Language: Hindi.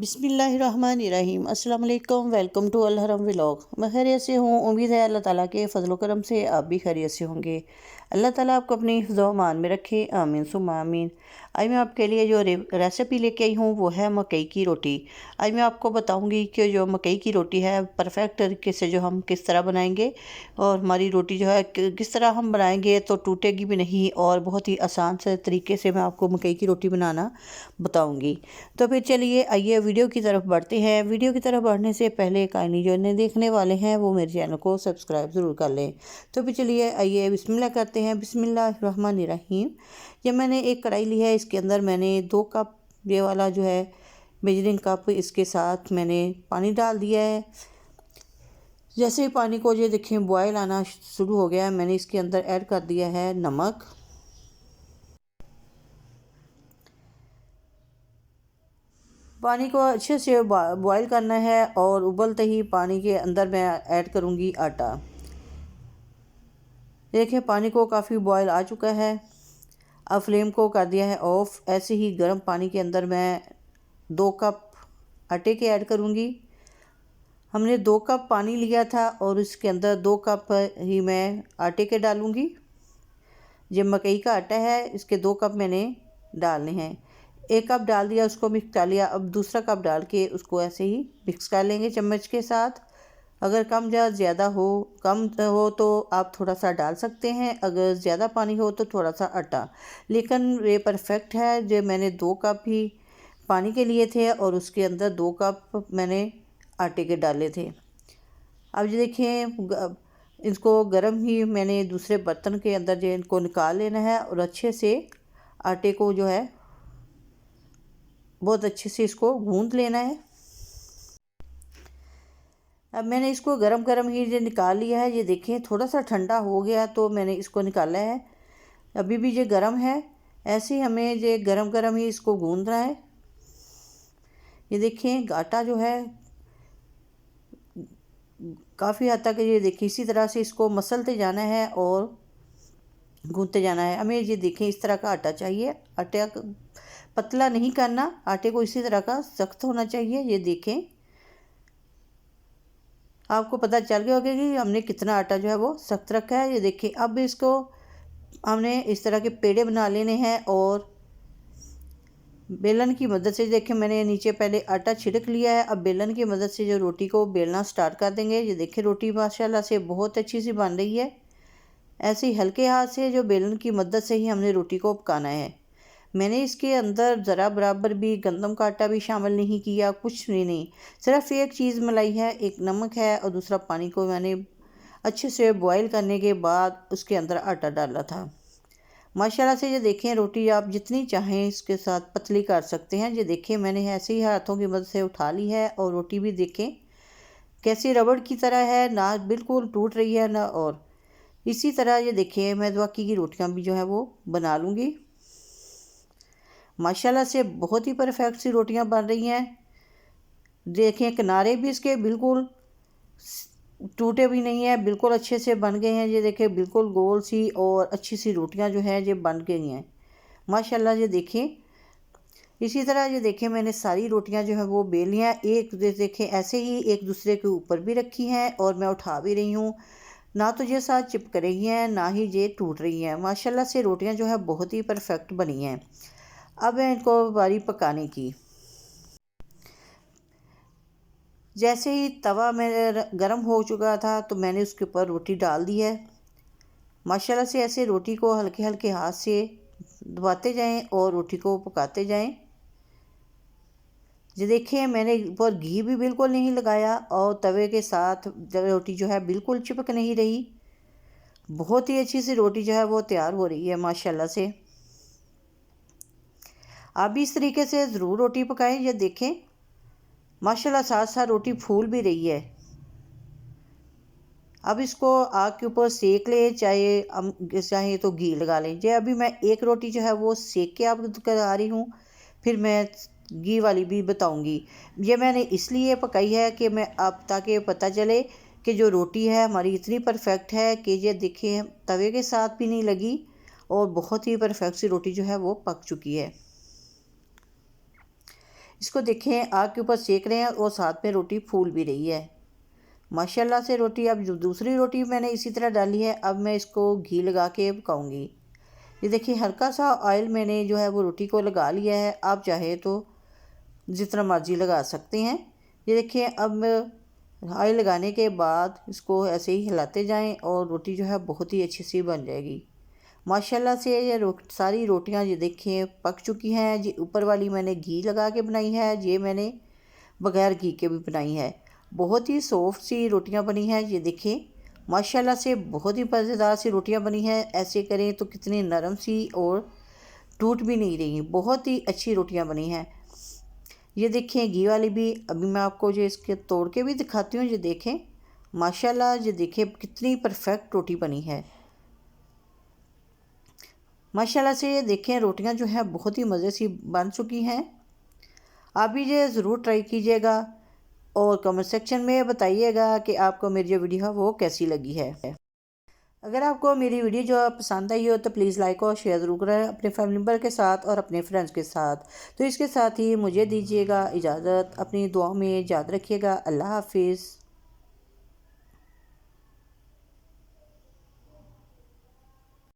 बिस्मिल्लाहिर्रहमानिर्रहीम। अस्सलाम वालेकुम। वेलकम टू अल हरम व्लॉग। मैं खैरियत से हूँ। उम्मीद है अल्लाह ताला के फजल करम से आप भी खैरियत से होंगे। अल्लाह ताला आपको अपनी हिफ्ज़ व अमान में रखे, आमीन सुम्मा आमीन। आज मैं आपके लिए जो रेसिपी लेके आई हूँ वो है मकई की रोटी। आज मैं आपको बताऊँगी कि जो मकई की रोटी है परफेक्ट तरीके से जो हम किस तरह बनाएंगे, और हमारी रोटी जो है किस तरह हम बनाएंगे तो टूटेगी भी नहीं, और बहुत ही आसान से तरीके से मैं आपको मकई की रोटी बनाना बताऊँगी। तो फिर चलिए आइए वीडियो की तरफ बढ़ते हैं। वीडियो की तरफ बढ़ने से पहले काइंडली जो नए देखने वाले हैं वो मेरे चैनल को सब्सक्राइब ज़रूर कर लें। तो फिर चलिए आइए बिस्मिल्लाह करते हैं। बिस्मिल्लाहिर्रहमानिर्रहीम। ये मैंने एक कढ़ाई ली है, इसके अंदर मैंने 2 कप ये वाला जो है मेजरिंग कप, इसके साथ मैंने पानी डाल दिया है। जैसे ही पानी को ये देखें बॉयल आना शुरू हो गया है, मैंने इसके अंदर ऐड कर दिया है नमक। पानी को अच्छे से बॉयल करना है, और उबलते ही पानी के अंदर मैं ऐड करूँगी आटा। देखिए पानी को काफ़ी बॉयल आ चुका है। अब फ्लेम को कर दिया है ऑफ। ऐसे ही गर्म पानी के अंदर मैं 2 कप आटे के ऐड करूँगी। हमने 2 कप पानी लिया था और इसके अंदर 2 कप ही मैं आटे के डालूँगी। ये मकई का आटा है, इसके 2 कप मैंने डालने हैं। 1 कप डाल दिया, उसको मिक्स कर लिया। अब दूसरा कप डाल के उसको ऐसे ही मिक्स कर लेंगे चम्मच के साथ। अगर कम या ज़्यादा हो, कम हो तो आप थोड़ा सा डाल सकते हैं, अगर ज़्यादा पानी हो तो थोड़ा सा आटा। लेकिन ये परफेक्ट है। जो मैंने 2 कप ही पानी के लिए थे और उसके अंदर 2 कप मैंने आटे के डाले थे। अब ये देखें इसको गर्म ही मैंने दूसरे बर्तन के अंदर जो इनको निकाल लेना है, और अच्छे से आटे को जो है बहुत अच्छे से इसको गूंद लेना है। अब मैंने इसको गरम गरम ही जो निकाल लिया है। ये देखें थोड़ा सा ठंडा हो गया तो मैंने इसको निकाला है। अभी भी ये गरम है। ऐसे ही हमें ये गरम गरम ही इसको गूंदना है। ये देखें आटा जो है काफ़ी हद तक, ये देखिए इसी तरह से इसको मसलते जाना है और गूंथते जाना है। हमें ये देखें इस तरह का आटा चाहिए। आटा पतला नहीं करना, आटे को इसी तरह का सख्त होना चाहिए। ये देखें आपको पता चल गया होगा कि हमने कितना आटा जो है वो सख्त रखा है। ये देखिए अब इसको हमने इस तरह के पेड़े बना लेने हैं, और बेलन की मदद से देखें मैंने नीचे पहले आटा छिड़क लिया है। अब बेलन की मदद से जो रोटी को बेलना स्टार्ट कर देंगे। ये देखिए रोटी माशाल्लाह से बहुत अच्छी सी बन रही है। ऐसे ही हल्के हाथ से जो बेलन की मदद से ही हमने रोटी को पकाना है। मैंने इसके अंदर ज़रा बराबर भी गंदम का आटा भी शामिल नहीं किया, कुछ नहीं। सिर्फ एक चीज़ मिलाई है, एक नमक है, और दूसरा पानी को मैंने अच्छे से बॉईल करने के बाद उसके अंदर आटा डाला था। माशाल्लाह से ये देखें रोटी आप जितनी चाहें इसके साथ पतली कर सकते हैं। ये देखें मैंने ऐसे ही हाथों की मदद से उठा ली है, और रोटी भी देखें कैसी रबड़ की तरह है, ना बिल्कुल टूट रही है ना। और इसी तरह ये देखिए मैं बाकी की रोटियां भी जो है वो बना लूँगी। माशाल्लाह से बहुत ही परफेक्ट सी रोटियां बन रही हैं। देखें किनारे भी इसके बिल्कुल टूटे भी नहीं है, बिल्कुल अच्छे से बन गए हैं। ये देखें बिल्कुल गोल सी और अच्छी सी रोटियां जो हैं ये बन गई हैं माशाल्लाह। ये देखें इसी तरह ये देखें मैंने सारी रोटियां जो है वो बेल लिया हैं। एक देखें ऐसे ही एक दूसरे के ऊपर भी रखी हैं, और मैं उठा भी रही हूँ। ना तो ये साथ चिपक रही हैं, ना ही ये टूट रही हैं। माशाल्लाह से रोटियां जो है बहुत ही परफेक्ट बनी हैं। अब है इनको बारी पकाने की। जैसे ही तवा मेरा गर्म हो चुका था तो मैंने उसके ऊपर रोटी डाल दी है। माशाल्लाह से ऐसे रोटी को हल्के हल्के हाथ से दबाते जाएं और रोटी को पकाते जाएं। ये देखिए मैंने ऊपर घी भी बिल्कुल नहीं लगाया, और तवे के साथ रोटी जो है बिल्कुल चिपक नहीं रही। बहुत ही अच्छी सी रोटी जो है वो तैयार हो रही है माशाल्लाह से। आप भी इस तरीके से ज़रूर रोटी पकाएं। ये देखें माशाल्लाह साथ साथ रोटी फूल भी रही है। अब इसको आग के ऊपर सेक ले, चाहे तो घी लगा लें। जे अभी मैं एक रोटी जो है वो सेक के आप करा रही हूँ, फिर मैं घी वाली भी बताऊँगी। ये मैंने इसलिए पकाई है कि मैं अब ताकि पता चले कि जो रोटी है हमारी इतनी परफेक्ट है कि ये देखिए तवे के साथ भी नहीं लगी, और बहुत ही परफेक्ट सी रोटी जो है वो पक चुकी है। इसको देखें आग के ऊपर सेक रहे हैं और साथ में रोटी फूल भी रही है माशाल्लाह से। रोटी अब जो दूसरी रोटी मैंने इसी तरह डाली है, अब मैं इसको घी लगा के पकाऊंगी। ये देखिए हल्का सा ऑयल मैंने जो है वो रोटी को लगा लिया है, आप चाहे तो जितना मर्जी लगा सकते हैं। ये देखिए अब ऑयल लगाने के बाद इसको ऐसे ही हिलाते जाएं और रोटी जो है बहुत ही अच्छी सी बन जाएगी माशाल्लाह से। ये सारी रोटियां ये देखिए पक चुकी हैं। ये ऊपर वाली मैंने घी लगा के बनाई है, ये मैंने बगैर घी के भी बनाई है। बहुत ही सॉफ्ट सी रोटियां बनी हैं। ये देखिए माशाल्लाह से बहुत ही मज़ेदार सी रोटियां बनी हैं। ऐसे करें तो कितनी नरम सी और टूट भी नहीं रही, बहुत ही अच्छी रोटियां बनी हैं। ये देखें घी वाली भी, अभी मैं आपको जो इसके तोड़ के भी दिखाती हूँ। ये देखें माशाल्लाह, ये देखें कितनी परफेक्ट रोटी बनी है माशाल्लाह से। ये देखें रोटियां जो है बहुत ही मज़े सी बन चुकी हैं। आप भी ये ज़रूर ट्राई कीजिएगा और कमेंट सेक्शन में बताइएगा कि आपको मेरी जो वीडियो है वो कैसी लगी है। अगर आपको मेरी वीडियो जो पसंद आई हो तो प्लीज़ लाइक और शेयर ज़रूर करें अपने फैमिली मेम्बर के साथ और अपने फ्रेंड्स के साथ। तो इसके साथ ही मुझे दीजिएगा इजाज़त, अपनी दुआ में याद रखिएगा। अल्लाह हाफिज़।